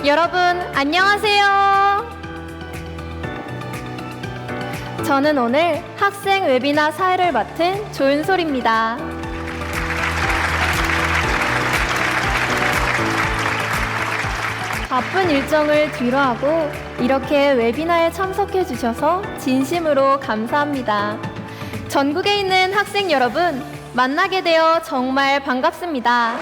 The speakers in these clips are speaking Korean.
여러분, 안녕하세요. 저는 오늘 학생 웨비나 사회를 맡은 조윤솔입니다. 바쁜 일정을 뒤로하고 이렇게 웨비나에 참석해 주셔서 진심으로 감사합니다. 전국에 있는 학생 여러분, 만나게 되어 정말 반갑습니다.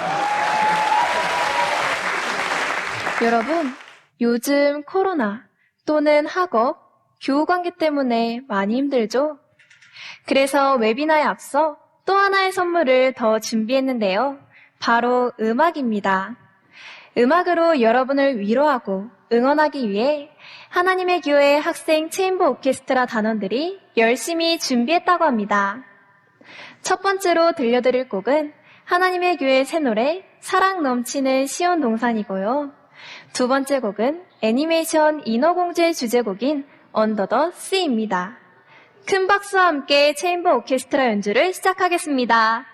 여러분, 요즘 코로나 또는 학업, 교우관계 때문에 많이 힘들죠? 그래서 웨비나에 앞서 또 하나의 선물을 더 준비했는데요. 바로 음악입니다. 음악으로 여러분을 위로하고 응원하기 위해 하나님의 교회 학생 체인보 오케스트라 단원들이 열심히 준비했다고 합니다. 첫 번째로 들려드릴 곡은 하나님의 교회 새 노래 사랑 넘치는 시온 동산이고요. 두 번째 곡은 애니메이션 인어공주의 주제곡인 언더 더 씨입니다. 큰 박수와 함께 체인보 오케스트라 연주를 시작하겠습니다.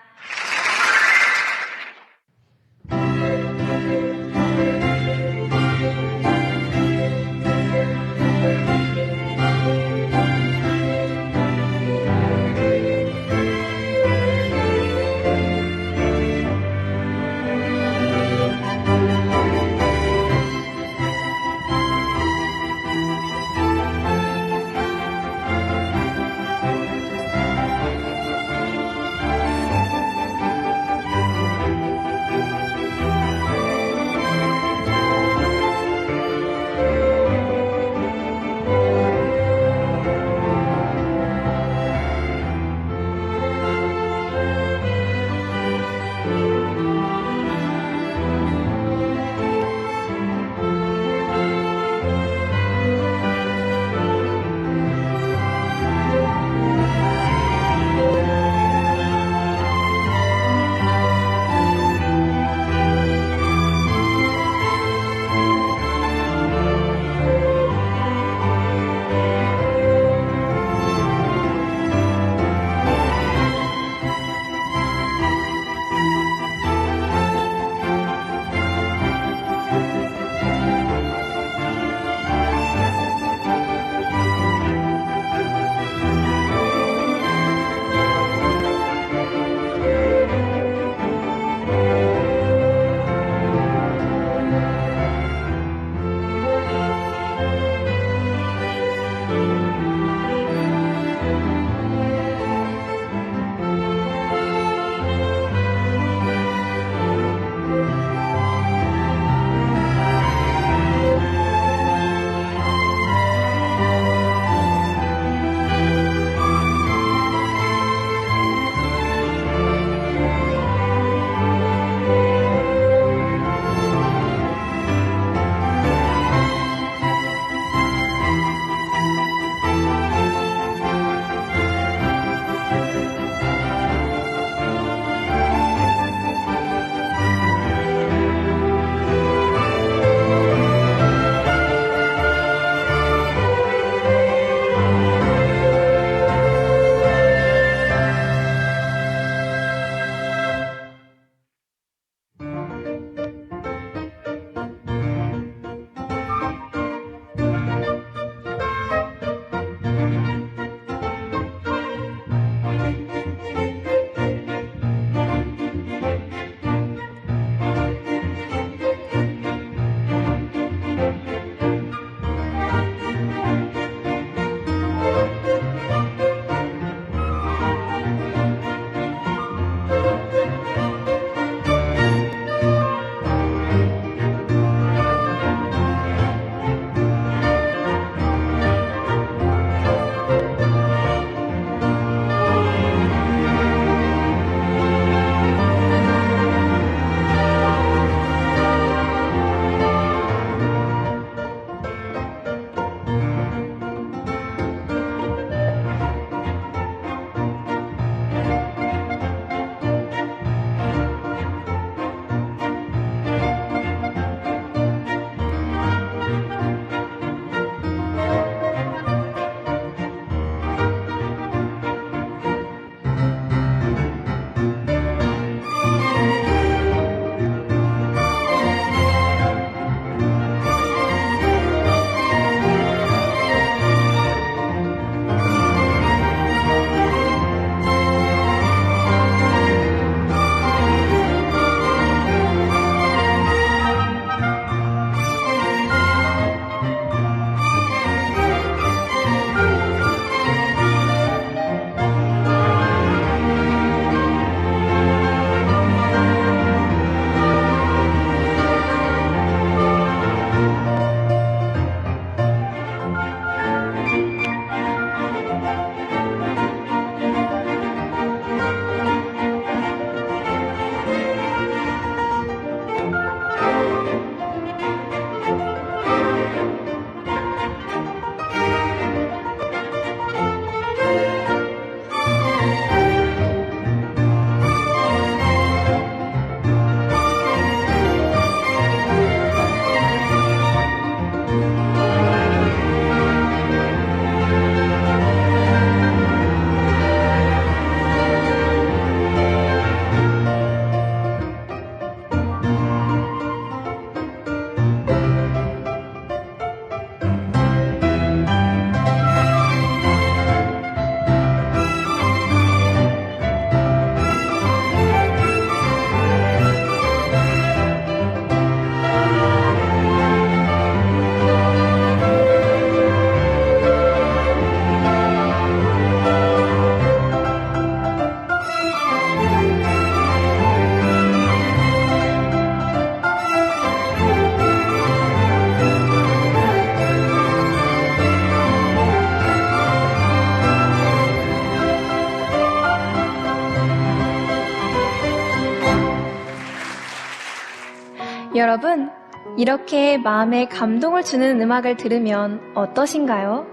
여러분, 이렇게 마음에 감동을 주는 음악을 들으면 어떠신가요?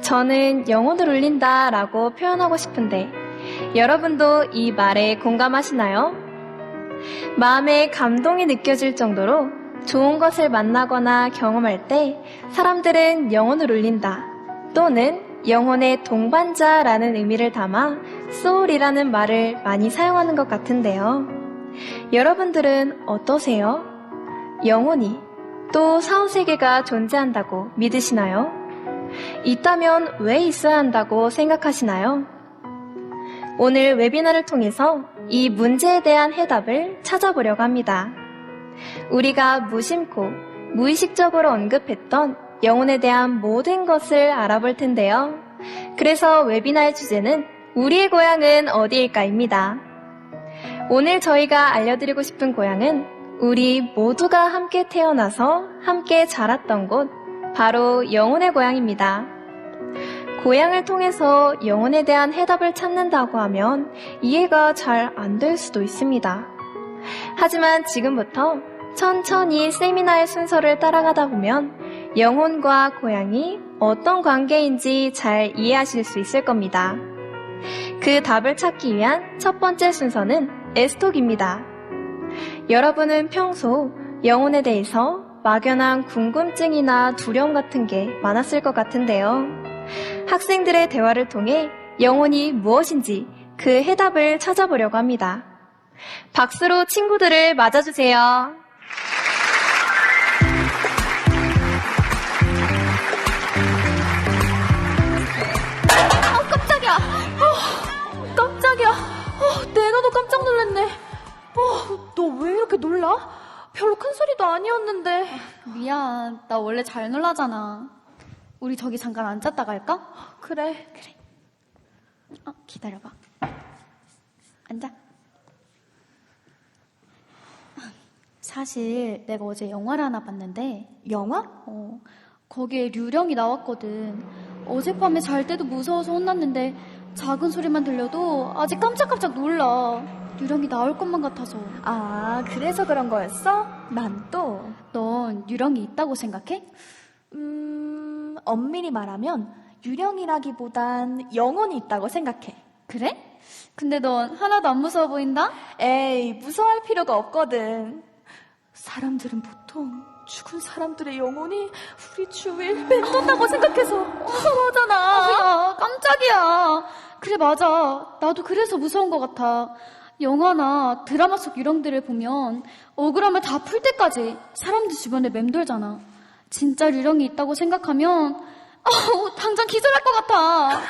저는 영혼을 울린다 라고 표현하고 싶은데 여러분도 이 말에 공감하시나요? 마음에 감동이 느껴질 정도로 좋은 것을 만나거나 경험할 때 사람들은 영혼을 울린다 또는 영혼의 동반자라는 의미를 담아 소울이라는 말을 많이 사용하는 것 같은데요. 여러분들은 어떠세요? 영혼이 또 사후세계가 존재한다고 믿으시나요? 있다면 왜 있어야 한다고 생각하시나요? 오늘 웨비나를 통해서 이 문제에 대한 해답을 찾아보려고 합니다. 우리가 무심코 무의식적으로 언급했던 영혼에 대한 모든 것을 알아볼 텐데요. 그래서 웨비나의 주제는 우리의 고향은 어디일까입니다. 오늘 저희가 알려드리고 싶은 고향은 우리 모두가 함께 태어나서 함께 자랐던 곳, 바로 영혼의 고향입니다. 고향을 통해서 영혼에 대한 해답을 찾는다고 하면 이해가 잘 안 될 수도 있습니다. 하지만 지금부터 천천히 세미나의 순서를 따라가다 보면 영혼과 고향이 어떤 관계인지 잘 이해하실 수 있을 겁니다. 그 답을 찾기 위한 첫 번째 순서는 에스톡입니다. 여러분은 평소 영혼에 대해서 막연한 궁금증이나 두려움 같은 게 많았을 것 같은데요. 학생들의 대화를 통해 영혼이 무엇인지 그 해답을 찾아보려고 합니다. 박수로 친구들을 맞아주세요. 깜짝이야. 깜짝이야. 내가 더 깜짝 놀랐네. 너 왜 이렇게 놀라? 별로 큰 소리도 아니었는데. 미안, 나 원래 잘 놀라잖아. 우리 저기 잠깐 앉았다 갈까? 그래. 기다려봐. 앉아. 사실 내가 어제 영화를 하나 봤는데 영화? 거기에 류령이 나왔거든. 어젯밤에 잘 때도 무서워서 혼났는데 작은 소리만 들려도 아직 깜짝깜짝 놀라. 류령이 나올 것만 같아서. 아, 그래서 그런 거였어? 난 또. 넌 류령이 있다고 생각해? 엄밀히 말하면 유령이라기보단 영혼이 있다고 생각해. 그래? 근데 넌 하나도 안 무서워 보인다? 에이, 무서워할 필요가 없거든. 사람들은 보통 죽은 사람들의 영혼이 우리 주위를 맴돈다고 생각해서 무서워하잖아. 야, 깜짝이야. 그래, 맞아. 나도 그래서 무서운 것 같아. 영화나 드라마 속 유령들을 보면 억울함을 다 풀 때까지 사람들 주변에 맴돌잖아. 진짜 유령이 있다고 생각하면 당장 기절할 것 같아.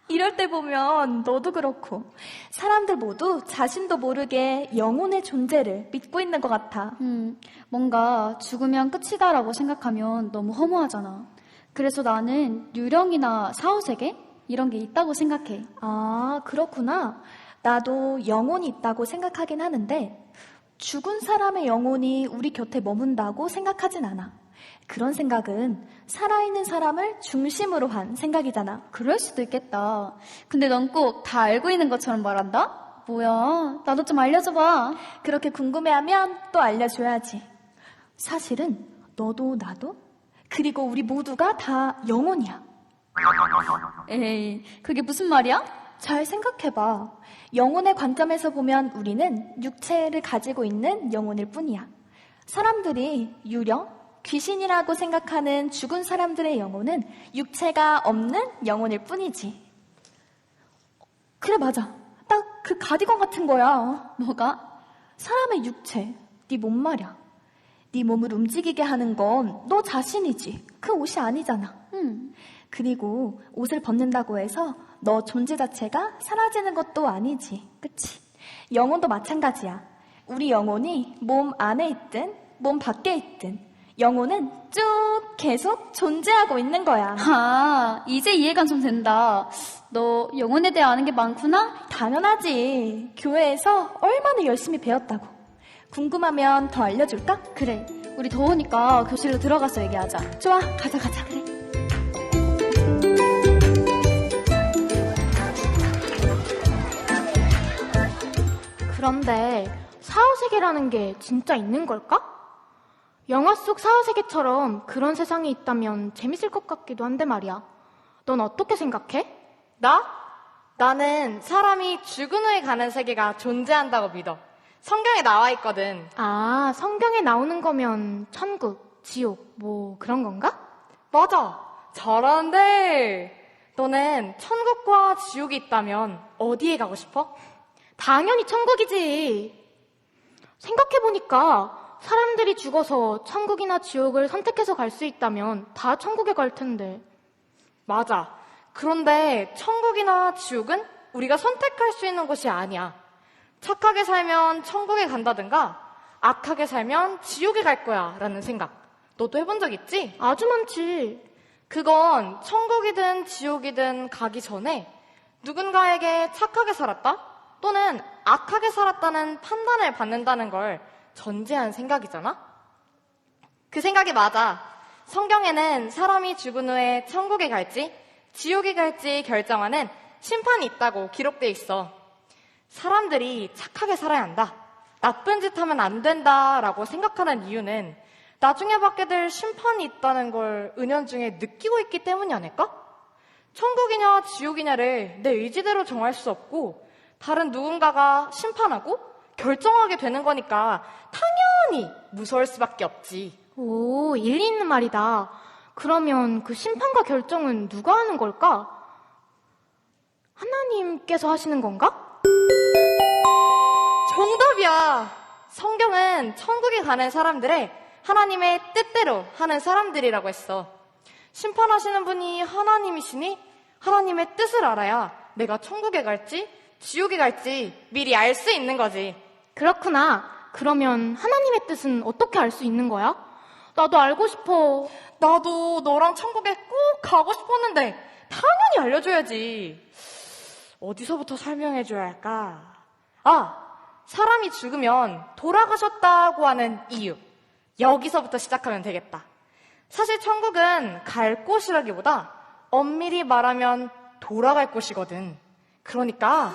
이럴 때 보면 너도 그렇고 사람들 모두 자신도 모르게 영혼의 존재를 믿고 있는 것 같아. 뭔가 죽으면 끝이다라고 생각하면 너무 허무하잖아. 그래서 나는 유령이나 사후세계? 이런 게 있다고 생각해. 아, 그렇구나. 나도 영혼이 있다고 생각하긴 하는데 죽은 사람의 영혼이 우리 곁에 머문다고 생각하진 않아. 그런 생각은 살아있는 사람을 중심으로 한 생각이잖아. 그럴 수도 있겠다. 근데 넌 꼭 다 알고 있는 것처럼 말한다? 뭐야, 나도 좀 알려줘봐. 그렇게 궁금해하면 또 알려줘야지. 사실은 너도 나도 그리고 우리 모두가 다 영혼이야. 에이, 그게 무슨 말이야? 잘 생각해봐. 영혼의 관점에서 보면 우리는 육체를 가지고 있는 영혼일 뿐이야. 사람들이 유령, 귀신이라고 생각하는 죽은 사람들의 영혼은 육체가 없는 영혼일 뿐이지. 그래, 맞아. 딱 그 가디건 같은 거야. 뭐가? 사람의 육체, 네 몸 말이야. 네 몸을 움직이게 하는 건 너 자신이지. 그 옷이 아니잖아. 그리고 옷을 벗는다고 해서 너 존재 자체가 사라지는 것도 아니지. 그치? 영혼도 마찬가지야. 우리 영혼이 몸 안에 있든 몸 밖에 있든 영혼은 쭉 계속 존재하고 있는 거야. 아, 이제 이해가 좀 된다. 너 영혼에 대해 아는 게 많구나? 당연하지. 교회에서 얼마나 열심히 배웠다고. 궁금하면 더 알려줄까? 그래, 우리 더우니까 교실로 들어가서 얘기하자. 좋아, 가자. 그래. 그런데 사후세계라는 게 진짜 있는 걸까? 영화 속 사후세계처럼 그런 세상이 있다면 재밌을 것 같기도 한데 말이야. 넌 어떻게 생각해? 나는 사람이 죽은 후에 가는 세계가 존재한다고 믿어. 성경에 나와 있거든. 아, 성경에 나오는 거면 천국, 지옥, 뭐 그런 건가? 맞아. 잘하는데. 너는 천국과 지옥이 있다면 어디에 가고 싶어? 당연히 천국이지. 생각해보니까 사람들이 죽어서 천국이나 지옥을 선택해서 갈 수 있다면 다 천국에 갈 텐데. 맞아. 그런데 천국이나 지옥은 우리가 선택할 수 있는 곳이 아니야. 착하게 살면 천국에 간다든가 악하게 살면 지옥에 갈 거야 라는 생각. 너도 해본 적 있지? 아주 많지. 그건 천국이든 지옥이든 가기 전에 누군가에게 착하게 살았다 또는 악하게 살았다는 판단을 받는다는 걸 전제한 생각이잖아? 그 생각이 맞아. 성경에는 사람이 죽은 후에 천국에 갈지 지옥에 갈지 결정하는 심판이 있다고 기록돼 있어. 사람들이 착하게 살아야 한다, 나쁜 짓 하면 안 된다라고 생각하는 이유는 나중에 받게 될 심판이 있다는 걸 은연중에 느끼고 있기 때문이 아닐까? 천국이냐 지옥이냐를 내 의지대로 정할 수 없고 다른 누군가가 심판하고 결정하게 되는 거니까 당연히 무서울 수밖에 없지. 오, 일리 있는 말이다. 그러면 그 심판과 결정은 누가 하는 걸까? 하나님께서 하시는 건가? 정답이야. 성경은 천국에 가는 사람들의 하나님의 뜻대로 하는 사람들이라고 했어. 심판하시는 분이 하나님이시니 하나님의 뜻을 알아야 내가 천국에 갈지 지옥에 갈지 미리 알 수 있는 거지. 그렇구나. 그러면 하나님의 뜻은 어떻게 알 수 있는 거야? 나도 알고 싶어. 나도 너랑 천국에 꼭 가고 싶었는데 당연히 알려줘야지. 어디서부터 설명해줘야 할까? 사람이 죽으면 돌아가셨다고 하는 이유. 여기서부터 시작하면 되겠다. 사실 천국은 갈 곳이라기보다 엄밀히 말하면 돌아갈 곳이거든. 그러니까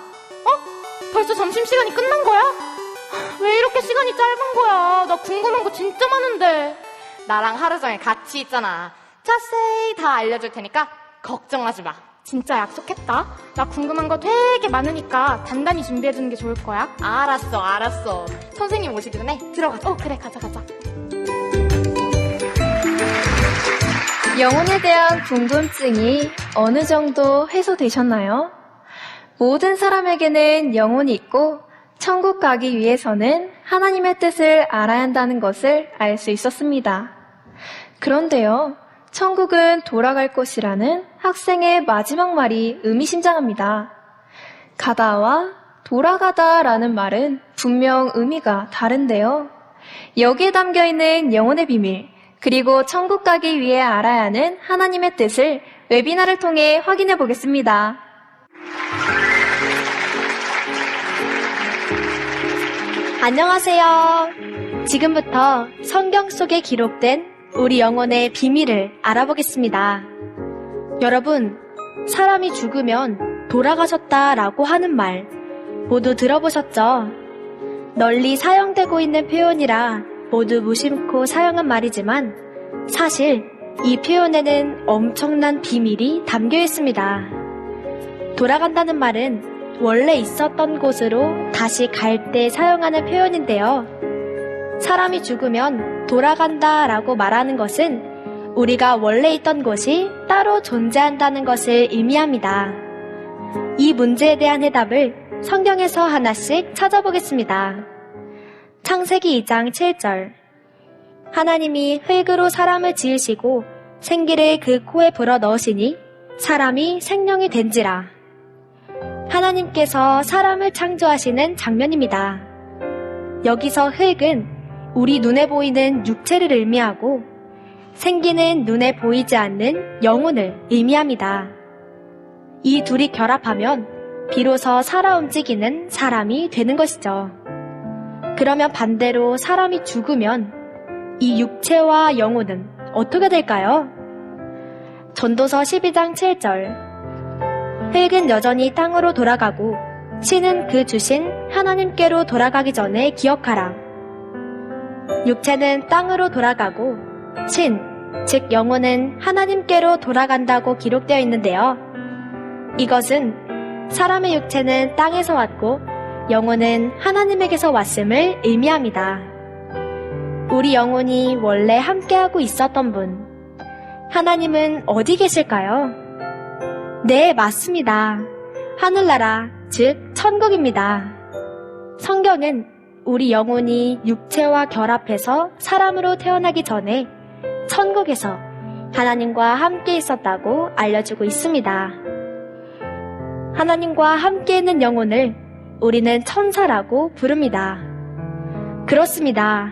벌써 점심시간이 끝난 거야? 왜 이렇게 시간이 짧은 거야? 나 궁금한 거 진짜 많은데. 나랑 하루 종일 같이 있잖아. 자세히 다 알려줄 테니까 걱정하지 마. 진짜 약속했다. 나 궁금한 거 되게 많으니까 단단히 준비해주는 게 좋을 거야. 알았어. 선생님 오시기 전에 들어가. 그래, 가자. 영혼에 대한 궁금증이 어느 정도 해소되셨나요? 모든 사람에게는 영혼이 있고 천국 가기 위해서는 하나님의 뜻을 알아야 한다는 것을 알 수 있었습니다. 그런데요, 천국은 돌아갈 곳이라는 학생의 마지막 말이 의미심장합니다. 가다와 돌아가다라는 말은 분명 의미가 다른데요. 여기에 담겨있는 영혼의 비밀, 그리고 천국 가기 위해 알아야 하는 하나님의 뜻을 웨비나를 통해 확인해 보겠습니다. 안녕하세요. 지금부터 성경 속에 기록된 우리 영혼의 비밀을 알아보겠습니다. 여러분, 사람이 죽으면 돌아가셨다라고 하는 말 모두 들어보셨죠? 널리 사용되고 있는 표현이라 모두 무심코 사용한 말이지만 사실 이 표현에는 엄청난 비밀이 담겨 있습니다. 돌아간다는 말은 원래 있었던 곳으로 다시 갈 때 사용하는 표현인데요. 사람이 죽으면 돌아간다 라고 말하는 것은 우리가 원래 있던 곳이 따로 존재한다는 것을 의미합니다. 이 문제에 대한 해답을 성경에서 하나씩 찾아보겠습니다. 창세기 2장 7절. 하나님이 흙으로 사람을 지으시고 생기를 그 코에 불어 넣으시니 사람이 생명이 된지라. 하나님께서 사람을 창조하시는 장면입니다. 여기서 흙은 우리 눈에 보이는 육체를 의미하고 생기는 눈에 보이지 않는 영혼을 의미합니다. 이 둘이 결합하면 비로소 살아 움직이는 사람이 되는 것이죠. 그러면 반대로 사람이 죽으면 이 육체와 영혼은 어떻게 될까요? 전도서 12장 7절. 흙은 여전히 땅으로 돌아가고 신은 그 주신 하나님께로 돌아가기 전에 기억하라. 육체는 땅으로 돌아가고 신, 즉 영혼은 하나님께로 돌아간다고 기록되어 있는데요. 이것은 사람의 육체는 땅에서 왔고 영혼은 하나님에게서 왔음을 의미합니다. 우리 영혼이 원래 함께하고 있었던 분, 하나님은 어디 계실까요? 네, 맞습니다. 하늘나라, 즉 천국입니다. 성경은 우리 영혼이 육체와 결합해서 사람으로 태어나기 전에 천국에서 하나님과 함께 있었다고 알려주고 있습니다. 하나님과 함께 있는 영혼을 우리는 천사라고 부릅니다. 그렇습니다.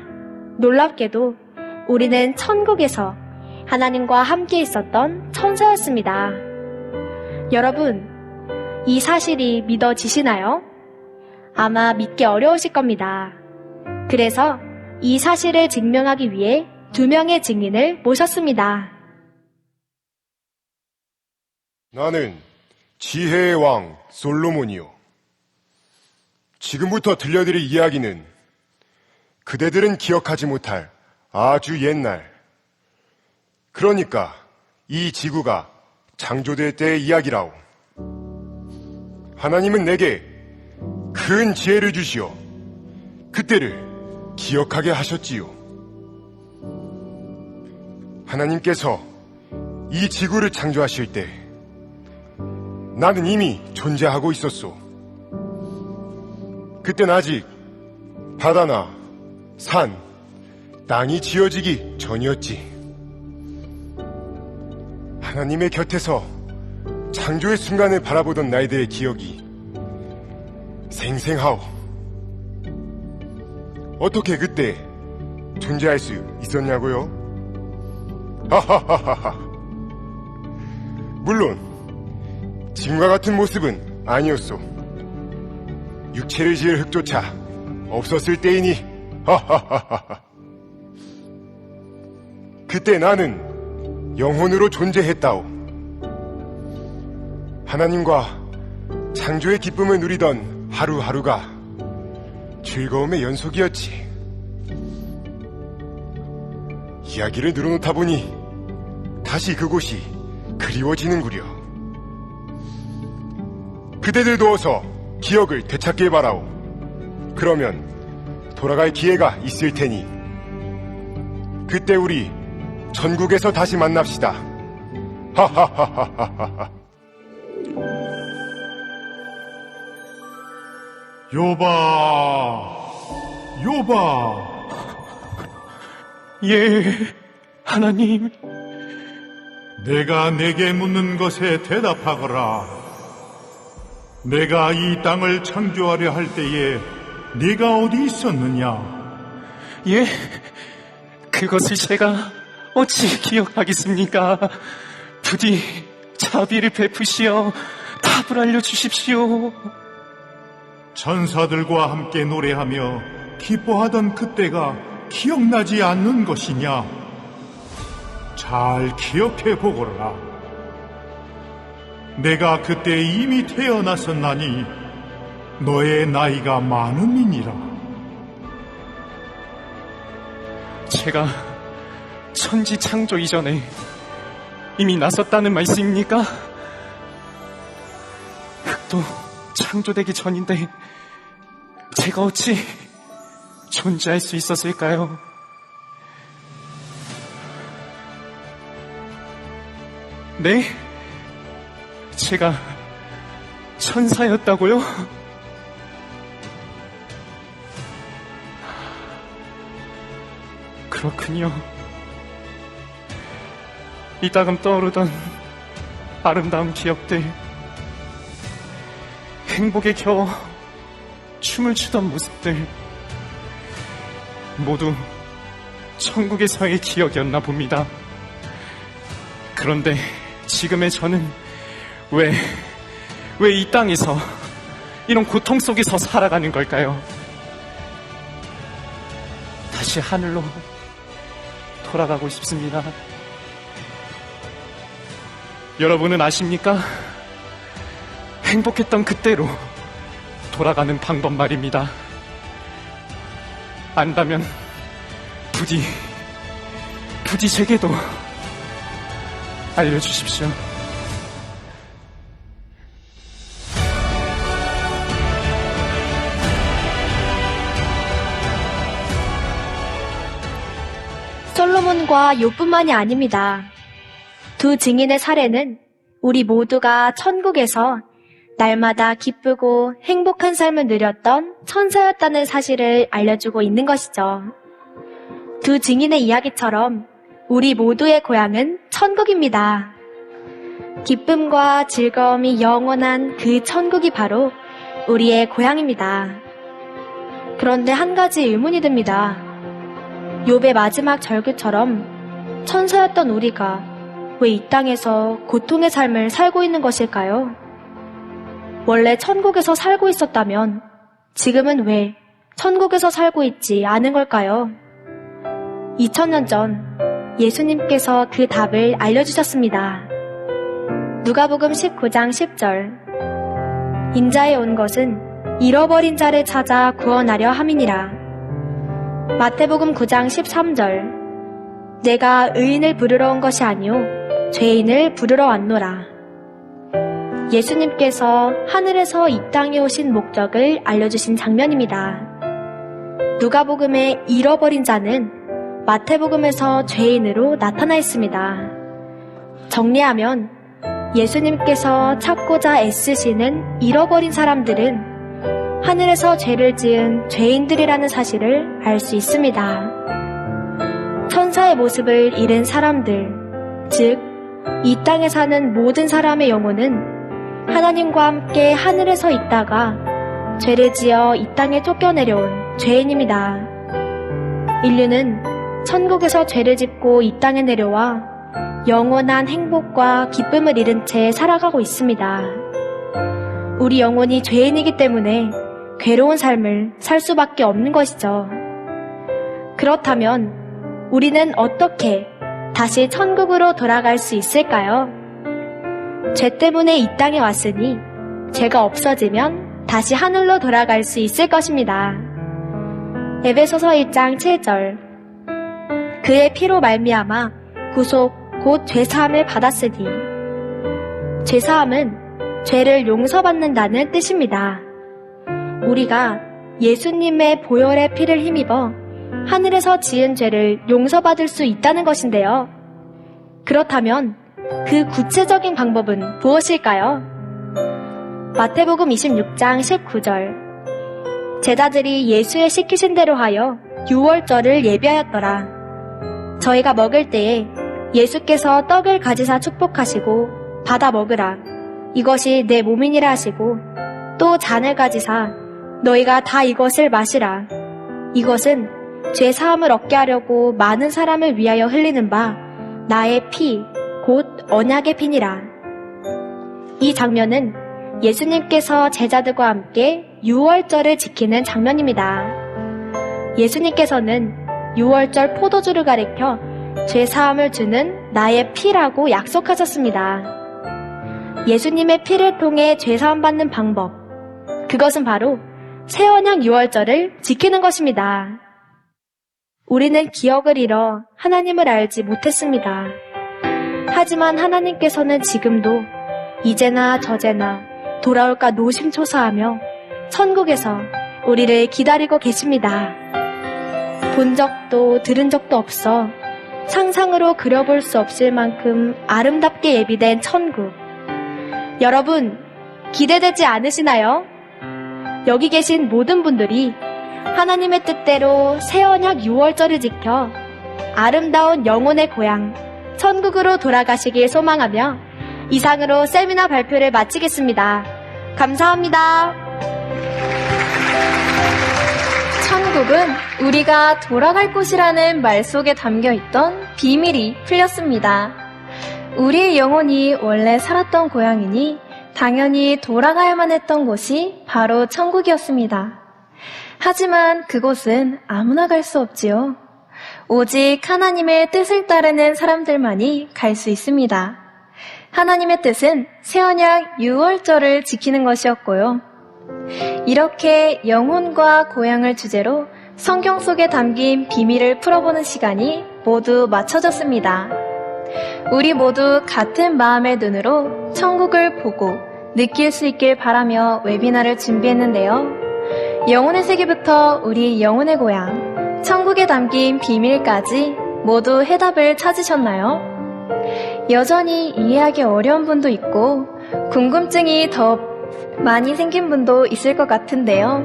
놀랍게도 우리는 천국에서 하나님과 함께 있었던 천사였습니다. 여러분, 이 사실이 믿어지시나요? 아마 믿기 어려우실 겁니다. 그래서 이 사실을 증명하기 위해 2명의 증인을 모셨습니다. 나는 지혜의 왕 솔로몬이요. 지금부터 들려드릴 이야기는 그대들은 기억하지 못할 아주 옛날, 그러니까 이 지구가 창조될 때의 이야기라오. 하나님은 내게 큰 지혜를 주시어 그때를 기억하게 하셨지요. 하나님께서 이 지구를 창조하실 때 나는 이미 존재하고 있었소. 그땐 아직 바다나 산, 땅이 지어지기 전이었지. 하나님의 곁에서 창조의 순간을 바라보던 나이들의 기억이 생생하오. 어떻게 그때 존재할 수 있었냐고요? 하하하하하. 물론 지금과 같은 모습은 아니었소. 육체를 지을 흙조차 없었을 때이니 하하하하. 그때 나는 영혼으로 존재했다오. 하나님과 창조의 기쁨을 누리던 하루하루가 즐거움의 연속이었지. 이야기를 늘어놓다 보니 다시 그곳이 그리워지는구려. 그대들도 어서 기억을 되찾길 바라오. 그러면 돌아갈 기회가 있을 테니 그때 우리 천국에서 다시 만납시다. 하하하하하하. 요바, 요바. 예, 하나님. 내가 내게 묻는 것에 대답하거라. 내가 이 땅을 창조하려 할 때에 네가 어디 있었느냐? 예, 그것을 제가 어찌 기억하겠습니까? 부디 자비를 베푸시어 답을 알려주십시오. 천사들과 함께 노래하며 기뻐하던 그때가 기억나지 않는 것이냐? 잘 기억해 보거라. 내가 그때 이미 태어났었나니 너의 나이가 많음이니라. 제가 천지 창조 이전에 이미 나섰다는 말씀입니까? 흙도 창조되기 전인데 제가 어찌 존재할 수 있었을까요? 네? 제가 천사였다고요? 그렇군요. 이따금 떠오르던 아름다운 기억들, 행복에 겨워 춤을 추던 모습들, 모두 천국에서의 기억이었나 봅니다. 그런데 지금의 저는 왜 이 땅에서 이런 고통 속에서 살아가는 걸까요? 다시 하늘로 돌아가고 싶습니다. 여러분은 아십니까? 행복했던 그때로 돌아가는 방법 말입니다. 안다면 부디 제게도 알려주십시오. 솔로몬과 욥뿐만이 아닙니다. 두 증인의 사례는 우리 모두가 천국에서 날마다 기쁘고 행복한 삶을 누렸던 천사였다는 사실을 알려주고 있는 것이죠. 두 증인의 이야기처럼 우리 모두의 고향은 천국입니다. 기쁨과 즐거움이 영원한 그 천국이 바로 우리의 고향입니다. 그런데 한 가지 의문이 듭니다. 욥의 마지막 절규처럼 천사였던 우리가 왜 이 땅에서 고통의 삶을 살고 있는 것일까요? 원래 천국에서 살고 있었다면 지금은 왜 천국에서 살고 있지 않은 걸까요? 2000년 전 예수님께서 그 답을 알려주셨습니다. 누가복음 19장 10절 인자에 온 것은 잃어버린 자를 찾아 구원하려 함이니라. 마태복음 9장 13절 내가 의인을 부르러 온 것이 아니오 죄인을 부르러 왔노라. 예수님께서 하늘에서 이 땅에 오신 목적을 알려주신 장면입니다. 누가복음의 잃어버린 자는 마태복음에서 죄인으로 나타나 있습니다. 정리하면 예수님께서 찾고자 애쓰시는 잃어버린 사람들은 하늘에서 죄를 지은 죄인들이라는 사실을 알 수 있습니다. 천사의 모습을 잃은 사람들, 즉 이 땅에 사는 모든 사람의 영혼은 하나님과 함께 하늘에서 있다가 죄를 지어 이 땅에 쫓겨내려온 죄인입니다. 인류는 천국에서 죄를 짓고 이 땅에 내려와 영원한 행복과 기쁨을 잃은 채 살아가고 있습니다. 우리 영혼이 죄인이기 때문에 괴로운 삶을 살 수밖에 없는 것이죠. 그렇다면 우리는 어떻게 다시 천국으로 돌아갈 수 있을까요? 죄 때문에 이 땅에 왔으니 죄가 없어지면 다시 하늘로 돌아갈 수 있을 것입니다. 에베소서 1장 7절 그의 피로 말미암아 구속 곧 죄사함을 받았으니 죄사함은 죄를 용서받는다는 뜻입니다. 우리가 예수님의 보혈의 피를 힘입어 하늘에서 지은 죄를 용서받을 수 있다는 것인데요. 그렇다면 그 구체적인 방법은 무엇일까요? 마태복음 26장 19절 제자들이 예수의 시키신 대로 하여 유월절을 예비하였더라. 저희가 먹을 때에 예수께서 떡을 가지사 축복하시고 받아 먹으라. 이것이 내 몸이니라 하시고 또 잔을 가지사 너희가 다 이것을 마시라. 이것은 죄 사함을 얻게 하려고 많은 사람을 위하여 흘리는 바 나의 피, 곧 언약의 피니라. 이 장면은 예수님께서 제자들과 함께 유월절을 지키는 장면입니다. 예수님께서는 유월절 포도주를 가리켜 죄 사함을 주는 나의 피라고 약속하셨습니다. 예수님의 피를 통해 죄 사함 받는 방법, 그것은 바로 새 언약 유월절을 지키는 것입니다. 우리는 기억을 잃어 하나님을 알지 못했습니다. 하지만 하나님께서는 지금도 이제나 저제나 돌아올까 노심초사하며 천국에서 우리를 기다리고 계십니다. 본 적도 들은 적도 없어 상상으로 그려볼 수 없을 만큼 아름답게 예비된 천국. 여러분, 기대되지 않으시나요? 여기 계신 모든 분들이 하나님의 뜻대로 새 언약 유월절을 지켜 아름다운 영혼의 고향 천국으로 돌아가시길 소망하며 이상으로 세미나 발표를 마치겠습니다. 감사합니다. 천국은 우리가 돌아갈 곳이라는 말 속에 담겨있던 비밀이 풀렸습니다. 우리의 영혼이 원래 살았던 고향이니 당연히 돌아가야만 했던 곳이 바로 천국이었습니다. 하지만 그곳은 아무나 갈 수 없지요. 오직 하나님의 뜻을 따르는 사람들만이 갈 수 있습니다. 하나님의 뜻은 새 언약 유월절을 지키는 것이었고요. 이렇게 영혼과 고향을 주제로 성경 속에 담긴 비밀을 풀어보는 시간이 모두 마쳐졌습니다. 우리 모두 같은 마음의 눈으로 천국을 보고 느낄 수 있길 바라며 웨비나를 준비했는데요. 영혼의 세계부터 우리 영혼의 고향, 천국에 담긴 비밀까지 모두 해답을 찾으셨나요? 여전히 이해하기 어려운 분도 있고 궁금증이 더 많이 생긴 분도 있을 것 같은데요.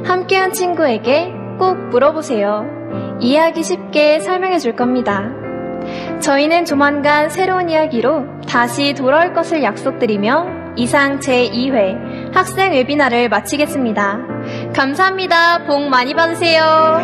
함께한 친구에게 꼭 물어보세요. 이해하기 쉽게 설명해 줄 겁니다. 저희는 조만간 새로운 이야기로 다시 돌아올 것을 약속드리며 이상 제2회 학생 웨비나를 마치겠습니다. 감사합니다. 복 많이 받으세요.